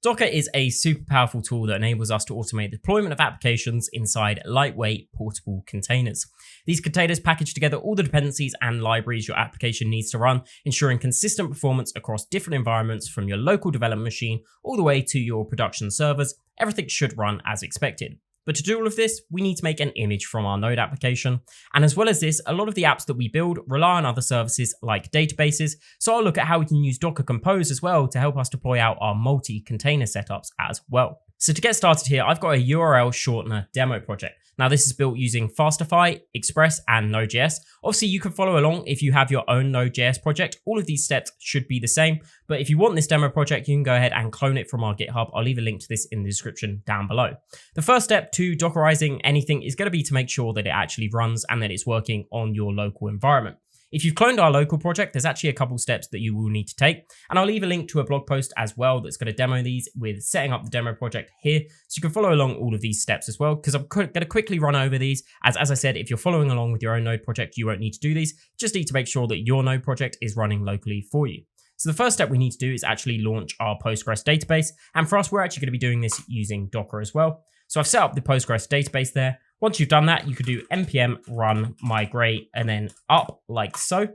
Docker is a super powerful tool that enables us to automate the deployment of applications inside lightweight, portable containers. These containers package together all the dependencies and libraries your application needs to run, ensuring consistent performance across different environments from your local development machine all the way to your production servers. Everything should run as expected. But to do all of this, we need to make an image from our Node application. And as well as this, a lot of the apps that we build rely on other services like databases. So I'll look at how we can use Docker Compose as well to help us deploy out our multi-container setups as well. So to get started here, I've got a URL shortener demo project. Now this is built using Fastify, Express, and Node.js. Obviously you can follow along if you have your own Node.js project. All of these steps should be the same, but if you want this demo project, you can go ahead and clone it from our GitHub. I'll leave a link to this in the description down below. The first step to Dockerizing anything is going to be to make sure that it actually runs and that it's working on your local environment. If you've cloned our local project, there's actually a couple steps that you will need to take. And I'll leave a link to a blog post as well that's going to demo these with setting up the demo project here. So you can follow along all of these steps as well, because I'm going to quickly run over these. As I said, if you're following along with your own Node project, you won't need to do these. Just need to make sure that your Node project is running locally for you. So the first step we need to do is actually launch our Postgres database. And for us, we're actually going to be doing this using Docker as well. So I've set up the Postgres database there. Once you've done that, you could do npm run migrate and then up like so.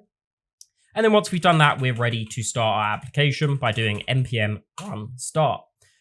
And then once we've done that, we're ready to start our application by doing npm run start.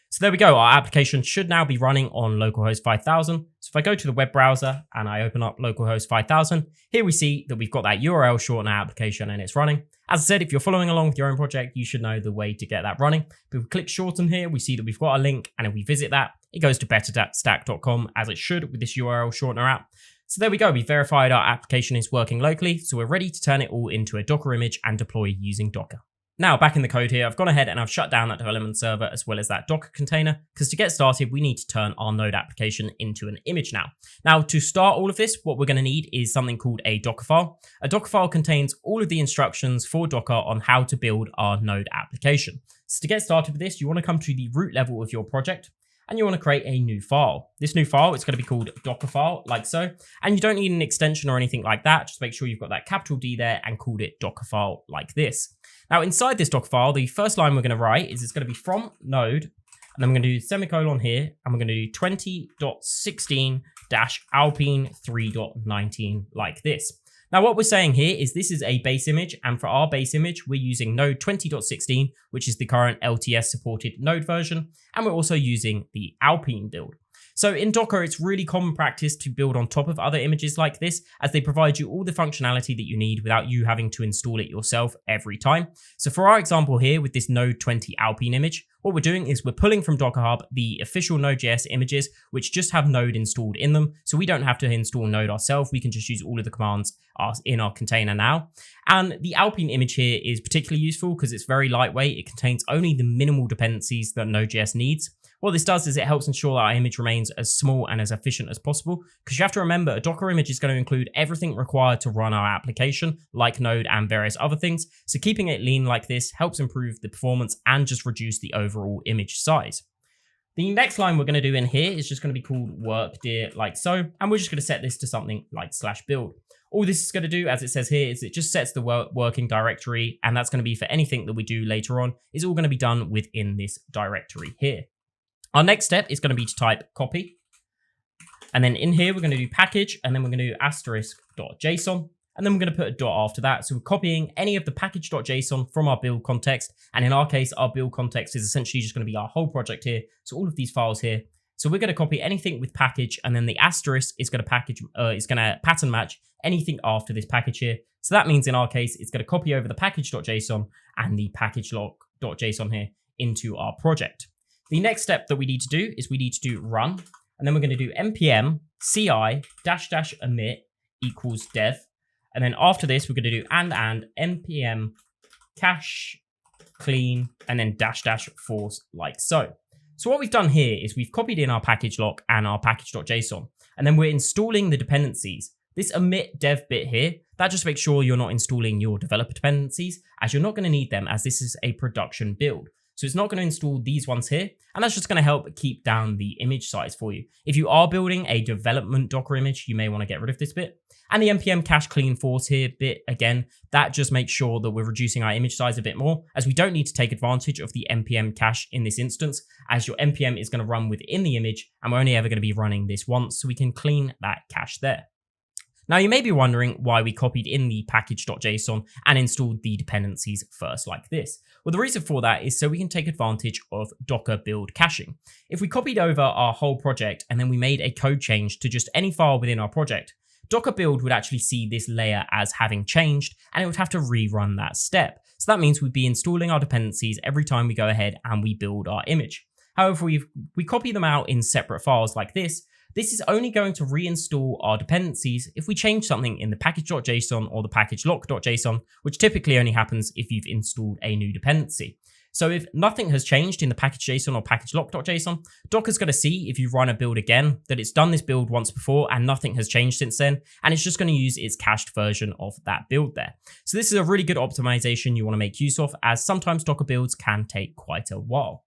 So there we go. Our application should now be running on localhost 5000. So if I go to the web browser and I open up localhost 5000, here we see that we've got that URL shortener application and it's running. As I said, if you're following along with your own project, you should know the way to get that running. But if we click shorten here, we see that we've got a link, and if we visit that, it goes to betterstack.com as it should with this URL shortener app. So there we go. We verified our application is working locally. So we're ready to turn it all into a Docker image and deploy using Docker. Now back in the code here, I've gone ahead and I've shut down that development server as well as that Docker container, because to get started, we need to turn our Node application into an image now. Now to start all of this, what we're going to need is something called a Dockerfile. A Dockerfile contains all of the instructions for Docker on how to build our Node application. So to get started with this, you want to come to the root level of your project and you want to create a new file. This new file is going to be called Dockerfile, like so. And you don't need an extension or anything like that. Just make sure you've got that capital D there and called it Dockerfile like this. Now inside this Dockerfile, the first line we're going to write is it's going to be from Node, and then we're going to do semicolon here, and we're going to do 20.16-alpine3.19 like this. Now what we're saying here is this is a base image, and for our base image, we're using Node 20.16, which is the current LTS supported Node version, and we're also using the Alpine build. So in Docker, it's really common practice to build on top of other images like this, as they provide you all the functionality that you need without you having to install it yourself every time. So for our example here with this Node 20 Alpine image, what we're doing is we're pulling from Docker Hub the official Node.js images, which just have Node installed in them. So we don't have to install Node ourselves. We can just use all of the commands in our container now. And the Alpine image here is particularly useful because it's very lightweight. It contains only the minimal dependencies that Node.js needs. What this does is it helps ensure that our image remains as small and as efficient as possible, because you have to remember a Docker image is going to include everything required to run our application, like Node and various other things. So keeping it lean like this helps improve the performance and just reduce the overall image size. The next line we're going to do in here is just going to be called workdir like so, and we're just going to set this to something like /build. All this is going to do, as it says here, is it just sets the working directory, and that's going to be for anything that we do later on. It's all going to be done within this directory here. Our next step is going to be to type copy. And then in here, we're going to do package, and then we're going to do *.json. And then we're going to put a dot after that. So we're copying any of the package.json from our build context. And in our case, our build context is essentially just going to be our whole project here. So all of these files here. So we're going to copy anything with package, and then the asterisk is going to pattern match anything after this package here. So that means in our case, it's going to copy over the package.json and the package.json here into our project. The next step that we need to do is we need to do run, and then we're going to do npm ci-emit equals dev. And then after this, we're going to do and npm cache clean and then -- force like so. So what we've done here is we've copied in our package lock and our package.json, and then we're installing the dependencies. This emit dev bit here, that just makes sure you're not installing your developer dependencies, as you're not going to need them as this is a production build. So it's not going to install these ones here. And that's just going to help keep down the image size for you. If you are building a development Docker image, you may want to get rid of this bit. And the npm cache clean force here bit, again, that just makes sure that we're reducing our image size a bit more, as we don't need to take advantage of the npm cache in this instance, as your npm is going to run within the image, and we're only ever going to be running this once, so we can clean that cache there. Now, you may be wondering why we copied in the package.json and installed the dependencies first like this. Well, the reason for that is so we can take advantage of Docker build caching. If we copied over our whole project and then we made a code change to just any file within our project, Docker build would actually see this layer as having changed, and it would have to rerun that step. So that means we'd be installing our dependencies every time we go ahead and we build our image. However, we copy them out in separate files like this. This is only going to reinstall our dependencies if we change something in the package.json or the package.lock.json, which typically only happens if you've installed a new dependency. So if nothing has changed in the package.json or package.lock.json, Docker's going to see if you run a build again, that it's done this build once before and nothing has changed since then, and it's just going to use its cached version of that build there. So this is a really good optimization you want to make use of, as sometimes Docker builds can take quite a while.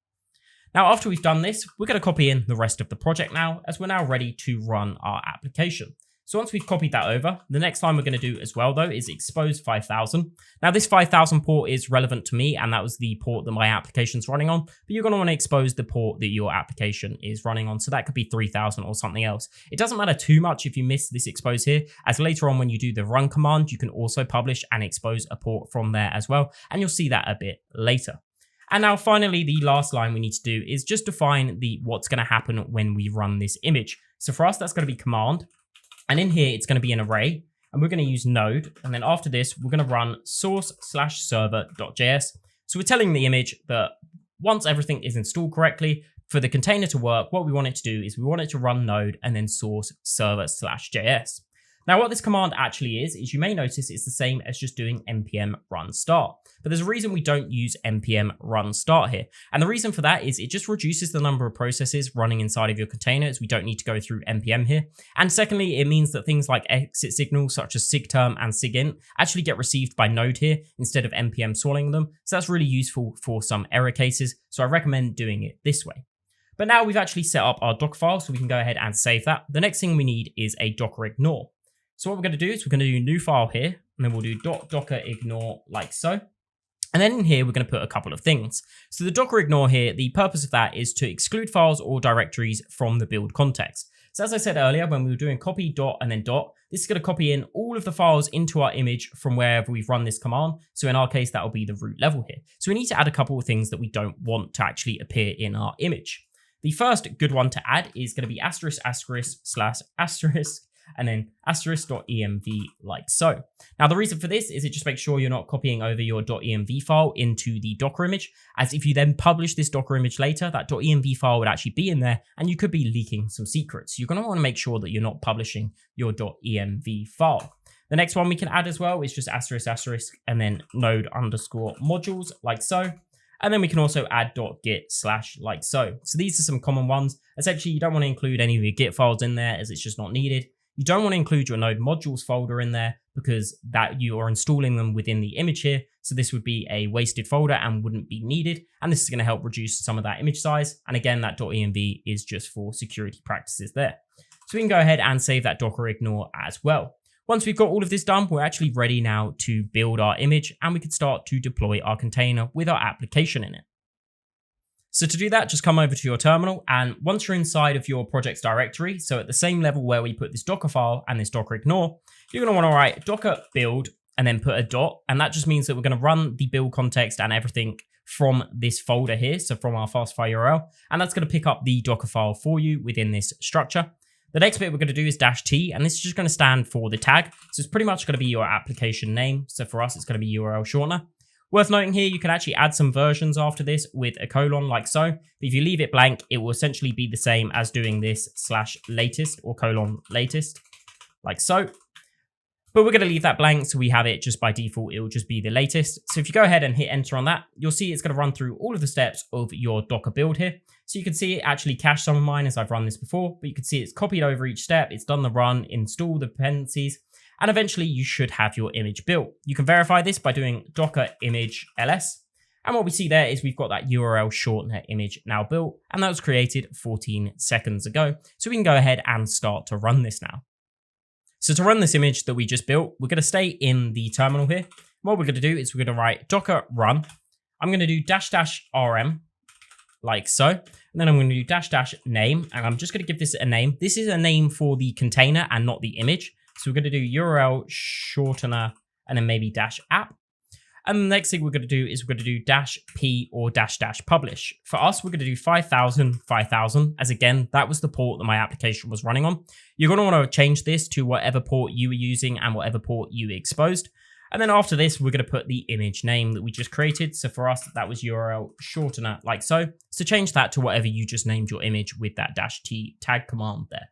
Now, after we've done this, we're going to copy in the rest of the project now, as we're now ready to run our application. So once we've copied that over, the next line we're going to do as well, though, is expose 5000. Now, this 5000 port is relevant to me, and that was the port that my application's running on. But you're going to want to expose the port that your application is running on. So that could be 3000 or something else. It doesn't matter too much if you miss this expose here, as later on when you do the run command, you can also publish and expose a port from there as well. And you'll see that a bit later. And now finally, the last line we need to do is just define what's going to happen when we run this image. So for us, that's going to be command. And in here, it's going to be an array, and we're going to use node. And then after this, we're going to run source/server.js. So we're telling the image that once everything is installed correctly, for the container to work, what we want it to do is we want it to run node and then source server/js. Now, what this command actually is you may notice it's the same as just doing npm run start. But there's a reason we don't use npm run start here. And the reason for that is it just reduces the number of processes running inside of your container, as we don't need to go through npm here. And secondly, it means that things like exit signals such as sigterm and sigint actually get received by node here instead of npm swallowing them. So that's really useful for some error cases. So I recommend doing it this way. But now we've actually set up our Dockerfile, so we can go ahead and save that. The next thing we need is a dockerignore. So what we're going to do is we're going to do new file here, and then we'll do dockerignore like so. And then in here, we're going to put a couple of things. So the dockerignore here, the purpose of that is to exclude files or directories from the build context. So as I said earlier, when we were doing copy dot and then dot, this is going to copy in all of the files into our image from wherever we've run this command. So in our case, that will be the root level here. So we need to add a couple of things that we don't want to actually appear in our image. The first good one to add is going to be ***/ and then ***env like so. Now, the reason for this is it just makes sure you're not copying over your .env file into the Docker image, as if you then publish this Docker image later, that .env file would actually be in there, and you could be leaking some secrets. You're going to want to make sure that you're not publishing your .env file. The next one we can add as well is just ***, and then node_modules like so. And then we can also add .git/ like so. So these are some common ones. Essentially, you don't want to include any of your Git files in there, as it's just not needed. You don't want to include your node modules folder in there, because that you are installing them within the image here. So this would be a wasted folder and wouldn't be needed. And this is going to help reduce some of that image size. And again, that .env is just for security practices there. So we can go ahead and save that dockerignore as well. Once we've got all of this done, we're actually ready now to build our image, and we can start to deploy our container with our application in it. So to do that, just come over to your terminal, and once you're inside of your project's directory, so at the same level where we put this Dockerfile and this dockerignore, you're going to want to write docker build and then put a dot, and that just means that we're going to run the build context and everything from this folder here, so from our fastfile URL, and that's going to pick up the Dockerfile for you within this structure. The next bit we're going to do is -t, and this is just going to stand for the tag, so it's pretty much going to be your application name. So for us, it's going to be URL shortener. Worth noting here, you can actually add some versions after this with a colon like so. But if you leave it blank, it will essentially be the same as doing this /latest or :latest like so. But we're going to leave that blank, so we have it just by default. It will just be the latest. So if you go ahead and hit enter on that, you'll see it's going to run through all of the steps of your Docker build here. So you can see it actually cached some of mine as I've run this before, but you can see it's copied over each step. It's done the run, install the dependencies, and eventually you should have your image built. You can verify this by doing docker image ls. And what we see there is we've got that URL shortener image now built, and that was created 14 seconds ago. So we can go ahead and start to run this now. So to run this image that we just built, we're going to stay in the terminal here. What we're going to do is we're going to write docker run. I'm going to do --rm like so. And then I'm going to do --name, and I'm just going to give this a name. This is a name for the container and not the image. So we're going to do URL shortener and then maybe -app. And the next thing we're going to do is we're going to do -p or --publish. For us, we're going to do 5000, as again, that was the port that my application was running on. You're going to want to change this to whatever port you were using and whatever port you exposed. And then after this, we're going to put the image name that we just created. So for us, that was URL shortener like so. So change that to whatever you just named your image with that -t tag command there.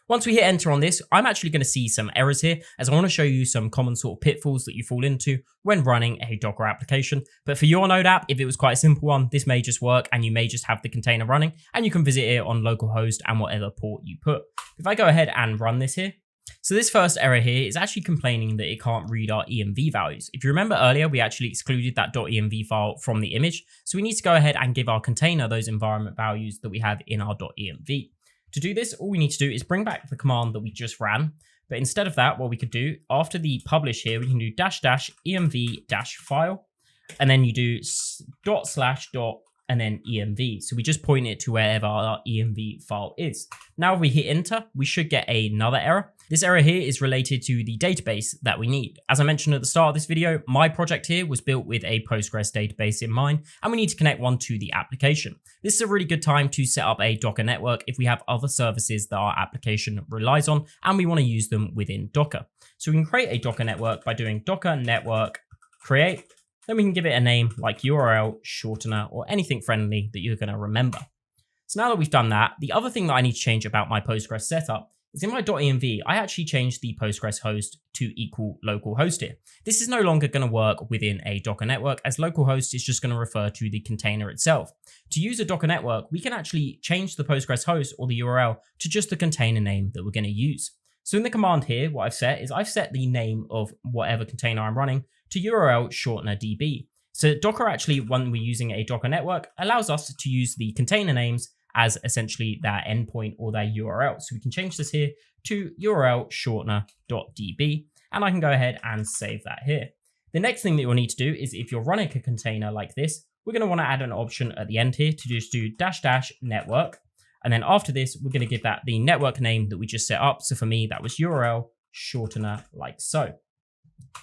Once we hit enter on this, I'm actually going to see some errors here, as I want to show you some common sort of pitfalls that you fall into when running a Docker application. But for your Node app, if it was quite a simple one, this may just work and you may just have the container running and you can visit it on localhost and whatever port you put. If I go ahead and run this here, so this first error here is actually complaining that it can't read our env values. If you remember earlier, we actually excluded that .env file from the image. So we need to go ahead and give our container those environment values that we have in our .env. To do this, all we need to do is bring back the command that we just ran. But instead of that, what we could do after the publish here, we can do --env-file, and then you do /. And then env. So we just point it to wherever our env file is. Now if we hit enter, we should get another error. This error here is related to the database that we need. As I mentioned at the start of this video, my project here was built with a Postgres database in mind, and we need to connect one to the application. This is a really good time to set up a Docker network if we have other services that our application relies on, and we want to use them within Docker. So we can create a Docker network by doing docker network create. Then we can give it a name like URL shortener or anything friendly that you're going to remember. So now that we've done that, the other thing that I need to change about my Postgres setup is in my .env, I actually changed the Postgres host to equal localhost here. This is no longer going to work within a Docker network, as localhost is just going to refer to the container itself. To use a Docker network, we can actually change the Postgres host or the URL to just the container name that we're going to use. So in the command here, what I've set is I've set the name of whatever container I'm running to URL shortener db. So Docker actually, when we're using a Docker network, allows us to use the container names as essentially that endpoint or that URL. So we can change this here to URL shortener.db, and I can go ahead and save that here. The next thing that you'll need to do is if you're running a container like this, we're going to want to add an option at the end here to just do --network. And then after this, we're going to give that the network name that we just set up. So for me, that was URL shortener like so.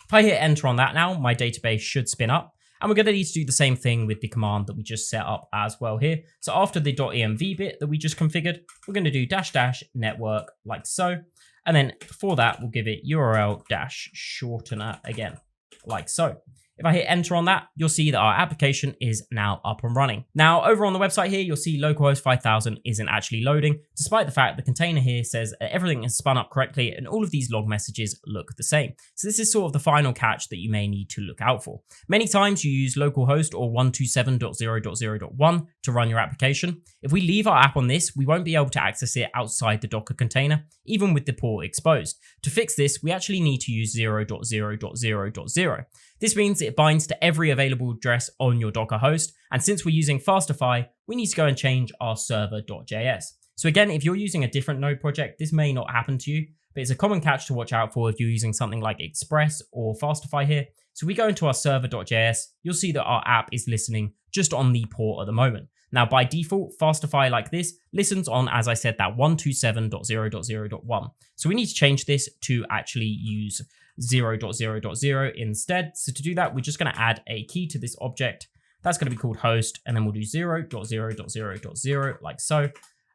If I hit enter on that now, my database should spin up. And we're going to need to do the same thing with the command that we just set up as well here. So after the .env bit that we just configured, we're going to do --network like so. And then for that, we'll give it URL -shortener again, like so. If I hit enter on that, you'll see that our application is now up and running. Now, over on the website here, you'll see localhost 5000 isn't actually loading, despite the fact the container here says that everything is spun up correctly and all of these log messages look the same. So this is sort of the final catch that you may need to look out for. Many times you use localhost or 127.0.0.1 to run your application. If we leave our app on this, we won't be able to access it outside the Docker container, even with the port exposed. To fix this, we actually need to use 0.0.0.0. This means it binds to every available address on your Docker host. And since we're using Fastify, we need to go and change our server.js. So again, if you're using a different Node project, this may not happen to you, but it's a common catch to watch out for if you're using something like Express or Fastify here. So we go into our server.js, you'll see that our app is listening just on the port at the moment. Now, by default, Fastify like this listens on, as I said, that 127.0.0.1. So we need to change this to actually use 0.0.0 instead. So to do that, we're just going to add a key to this object. That's going to be called host, and then we'll do 0.0.0.0 like so,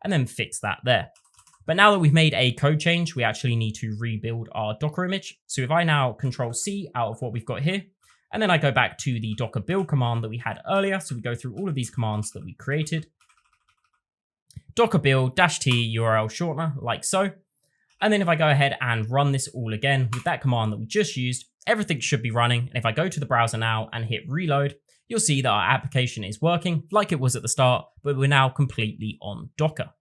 and then fix that there. But now that we've made a code change, we actually need to rebuild our Docker image. So if I now Control-C out of what we've got here, and then I go back to the docker build command that we had earlier. So we go through all of these commands that we created. Docker build -t URL shortener like so. And then if I go ahead and run this all again with that command that we just used, everything should be running. And if I go to the browser now and hit reload, you'll see that our application is working like it was at the start, but we're now completely on Docker.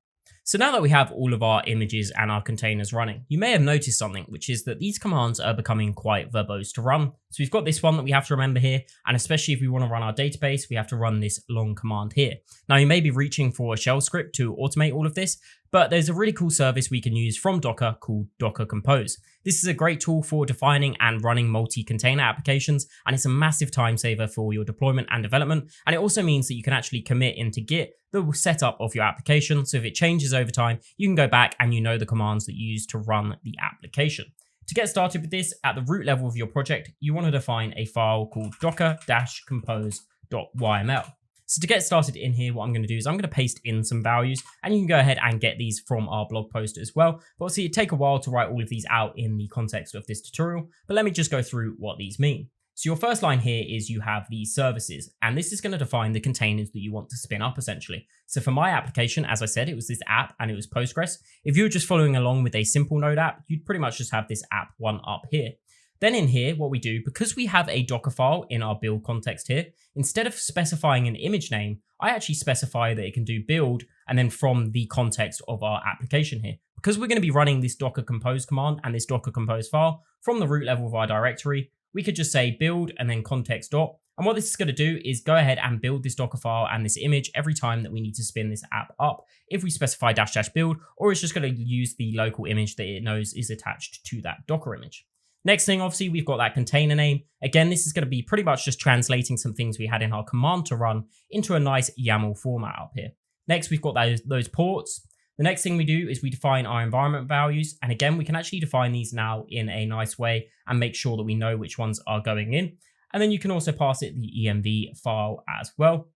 So now that we have all of our images and our containers running, you may have noticed something, which is that these commands are becoming quite verbose to run. So we've got this one that we have to remember here, and especially if we want to run our database, we have to run this long command here. Now you may be reaching for a shell script to automate all of this, but there's a really cool service we can use from Docker called Docker Compose. This is a great tool for defining and running multi-container applications, and it's a massive time saver for your deployment and development. And it also means that you can actually commit into Git the setup of your application. So if it changes over time, you can go back and you know the commands that you use to run the application. To get started with this, at the root level of your project, you want to define a file called docker-compose.yml. So to get started in here, what I'm going to do is I'm going to paste in some values, and you can go ahead and get these from our blog post as well. But obviously, it'd take a while to write all of these out in the context of this tutorial, but let me just go through what these mean. So your first line here is you have these services, and this is going to define the containers that you want to spin up essentially. So for my application, as I said, it was this app and it was Postgres. If you were just following along with a simple Node app, you'd pretty much just have this app one up here. Then in here, what we do, because we have a Dockerfile in our build context here, instead of specifying an image name, I actually specify that it can do build and then from the context of our application here. Because we're going to be running this Docker Compose command and this Docker Compose file from the root level of our directory, we could just say build and then context dot. And what this is going to do is go ahead and build this Dockerfile and this image every time that we need to spin this app up. If we specify -- build, or it's just going to use the local image that it knows is attached to that Docker image. Next thing, obviously, we've got that container name. Again, this is going to be pretty much just translating some things we had in our command to run into a nice YAML format up here. Next, we've got those ports. The next thing we do is we define our environment values. And again, we can actually define these now in a nice way and make sure that we know which ones are going in. And then you can also pass it the env file as well.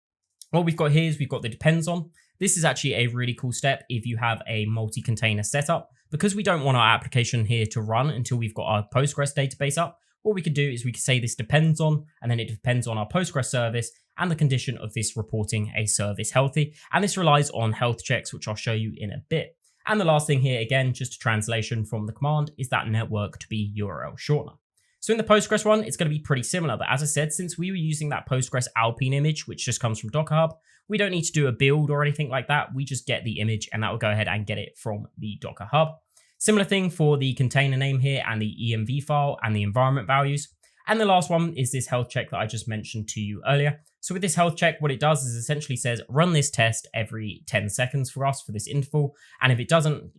What we've got here is we've got the depends on. This is actually a really cool step if you have a multi-container setup. Because we don't want our application here to run until we've got our Postgres database up, what we could do is we could say this depends on, and then it depends on our Postgres service and the condition of this reporting a service healthy. And this relies on health checks, which I'll show you in a bit. And the last thing here, again, just a translation from the command, is that network to be URL shortener. So in the Postgres one, it's going to be pretty similar. But as I said, since we were using that Postgres Alpine image, which just comes from Docker Hub, we don't need to do a build or anything like that. We just get the image and that will go ahead and get it from the Docker Hub. Similar thing for the container name here and the env file and the environment values. And the last one is this health check that I just mentioned to you earlier. So with this health check, what it does is essentially says, run this test every 10 seconds for us for this interval. And if it doesn't,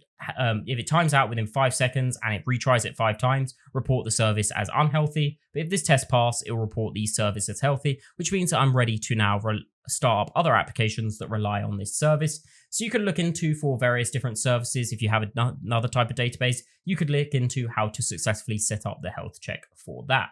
if it times out within 5 seconds and it retries it 5 times, report the service as unhealthy. But if this test passes, it will report the service as healthy, which means that I'm ready to now start up other applications that rely on this service. So you could look into for various different services. If you have another type of database, you could look into how to successfully set up the health check for that.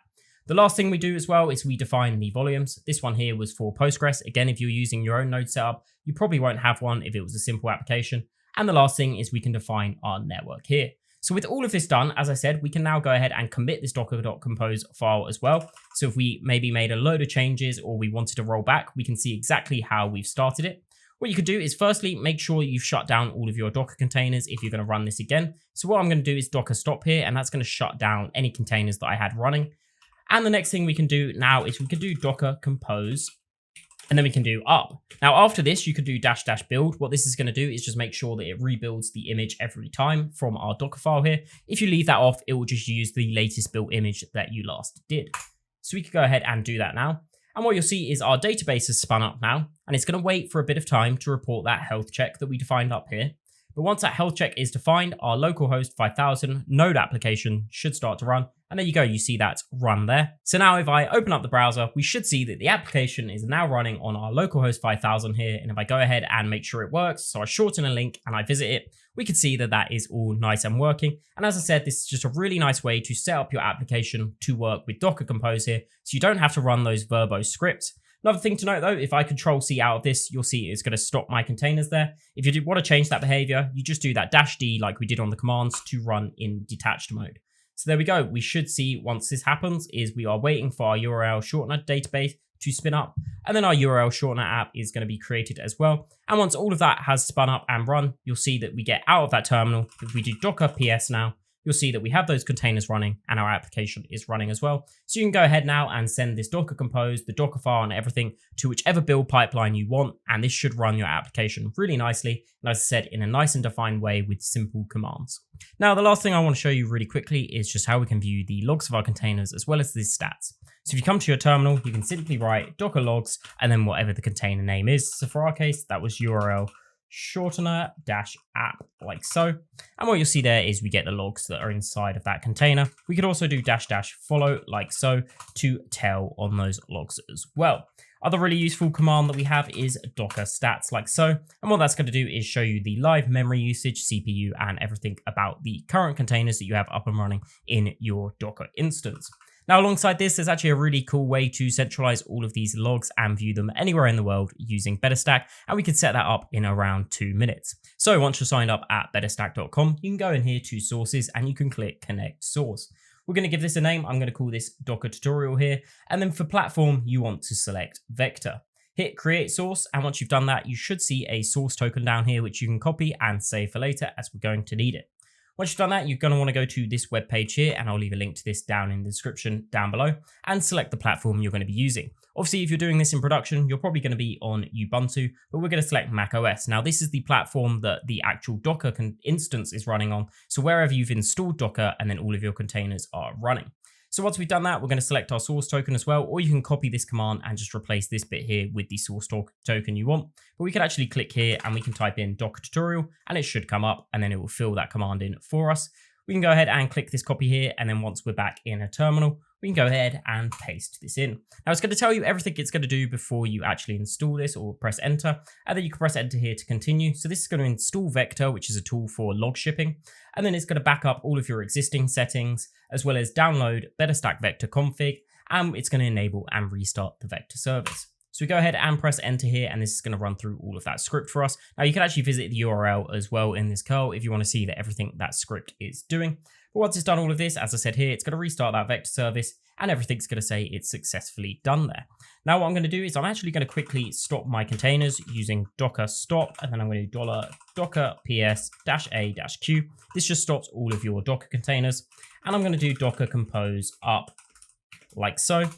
The last thing we do as well is we define the volumes. This one here was for Postgres. Again, if you're using your own node setup, you probably won't have one if it was a simple application. And the last thing is we can define our network here. So with all of this done, as I said, we can now go ahead and commit this docker.compose file as well. So if we maybe made a load of changes or we wanted to roll back, we can see exactly how we've started it. What you could do is firstly, make sure you've shut down all of your Docker containers if you're going to run this again. So what I'm going to do is Docker stop here, and that's going to shut down any containers that I had running. And the next thing we can do now is we can do Docker compose, and then we can do up. Now, after this, you could do -- build. What this is going to do is just make sure that it rebuilds the image every time from our Docker file here. If you leave that off, it will just use the latest built image that you last did. So we could go ahead and do that now. And what you'll see is our database has spun up now, and it's going to wait for a bit of time to report that health check that we defined up here. But once that health check is defined, our localhost 5000 node application should start to run. And there you go, you see that run there. So now if I open up the browser, we should see that the application is now running on our localhost 5000 here. And if I go ahead and make sure it works, so I shorten a link and I visit it, we can see that that is all nice and working. And as I said, this is just a really nice way to set up your application to work with Docker Compose here, so you don't have to run those verbose scripts. Another thing to note though, if I Control-C out of this, you'll see it's going to stop my containers there. If you want to change that behavior, you just do that -D like we did on the commands to run in detached mode. So there we go. We should see once this happens is we are waiting for our URL shortener database to spin up, and then our URL shortener app is going to be created as well. And once all of that has spun up and run, you'll see that we get out of that terminal. If we do docker ps now, you'll see that we have those containers running and our application is running as well. So you can go ahead now and send this Docker Compose, the Dockerfile and everything to whichever build pipeline you want. And this should run your application really nicely. And as I said, in a nice and defined way with simple commands. Now, the last thing I want to show you really quickly is just how we can view the logs of our containers as well as the stats. So if you come to your terminal, you can simply write docker logs and then whatever the container name is. So for our case, that was URL shortener-app like so. And what you'll see there is we get the logs that are inside of that container. We could also do --follow like so to tell on those logs as well. Other really useful command that we have is docker stats like so. And what that's going to do is show you the live memory usage, CPU, and everything about the current containers that you have up and running in your Docker instance. Now, alongside this, there's actually a really cool way to centralize all of these logs and view them anywhere in the world using BetterStack, and we can set that up in around 2 minutes. So once you're signed up at betterstack.com, you can go in here to sources and you can click connect source. We're going to give this a name. I'm going to call this Docker tutorial here. And then for platform, you want to select vector. Hit create source. And once you've done that, you should see a source token down here, which you can copy and save for later as we're going to need it. Once you've done that, you're going to want to go to this web page here, and I'll leave a link to this down in the description down below, and select the platform you're going to be using. Obviously, if you're doing this in production, you're probably going to be on Ubuntu, but we're going to select Mac OS. Now, this is the platform that the actual Docker instance is running on. So wherever you've installed Docker, and then all of your containers are running. So once we've done that, we're going to select our source token as well, or you can copy this command and just replace this bit here with the source token you want. But we can actually click here and we can type in Docker tutorial and it should come up and then it will fill that command in for us. We can go ahead and click this copy here. And then once we're back in a terminal, we can go ahead and paste this in. Now it's going to tell you everything it's going to do before you actually install this, or press enter. And then you can press enter here to continue. So this is going to install Vector, which is a tool for log shipping. And then it's going to back up all of your existing settings, as well as download BetterStack Vector config. And it's going to enable and restart the Vector service. So we go ahead and press enter here, and this is going to run through all of that script for us. Now you can actually visit the URL as well in this curl if you want to see that everything that script is doing. But once it's done all of this, as I said here, it's going to restart that vector service and everything's going to say it's successfully done there. Now what I'm going to do is I'm actually going to quickly stop my containers using docker stop, and then I'm going to do $docker ps-a-q. This just stops all of your Docker containers, and I'm going to do docker compose up like so,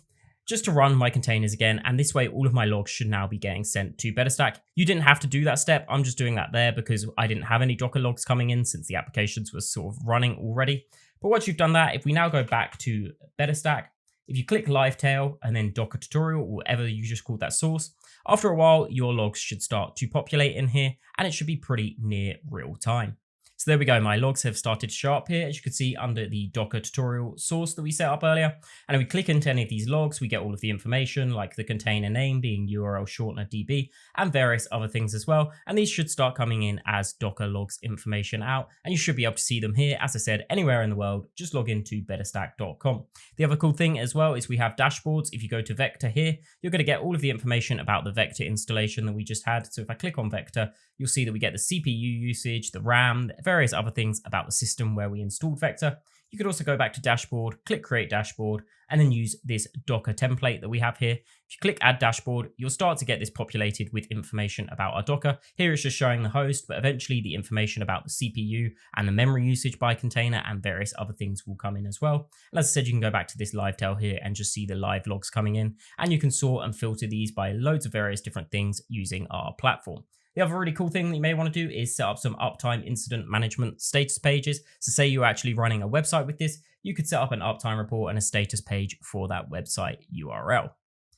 just to run my containers again. And this way, all of my logs should now be getting sent to BetterStack. You didn't have to do that step. I'm just doing that there because I didn't have any Docker logs coming in since the applications were sort of running already. But once you've done that, if we now go back to BetterStack, if you click live tail and then Docker tutorial, or whatever you just called that source, after a while, your logs should start to populate in here and it should be pretty near real time. So there we go, my logs have started to show up here, as you can see under the Docker tutorial source that we set up earlier. And if we click into any of these logs, we get all of the information like the container name being URL shortener DB and various other things as well. And these should start coming in as Docker logs information out, and you should be able to see them here, as I said, anywhere in the world. Just log into betterstack.com. The other cool thing as well is we have dashboards. If you go to Vector here, you're going to get all of the information about the Vector installation that we just had. So if I click on Vector, you'll see that we get the CPU usage, the RAM, various other things about the system where we installed Vector. You could also go back to dashboard, click create dashboard, and then use this Docker template that we have here. If you click add dashboard, you'll start to get this populated with information about our Docker. Here it's just showing the host, but eventually the information about the CPU and the memory usage by container and various other things will come in as well. And as I said, you can go back to this live tail here and just see the live logs coming in, and you can sort and filter these by loads of various different things using our platform. The other really cool thing that you may want to do is set up some uptime incident management status pages. So say you're actually running a website with this, you could set up an uptime report and a status page for that website URL.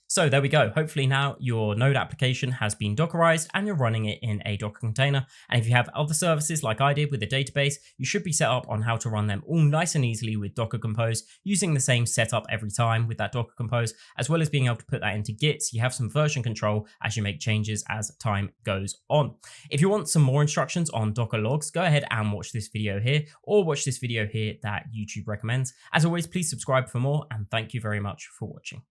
So there we go. Hopefully now your Node application has been Dockerized and you're running it in a Docker container. And if you have other services like I did with the database, you should be set up on how to run them all nice and easily with Docker Compose, using the same setup every time with that Docker Compose, as well as being able to put that into Git. So you have some version control as you make changes as time goes on. If you want some more instructions on Docker logs, go ahead and watch this video here, or watch this video here that YouTube recommends. As always, please subscribe for more, and thank you very much for watching.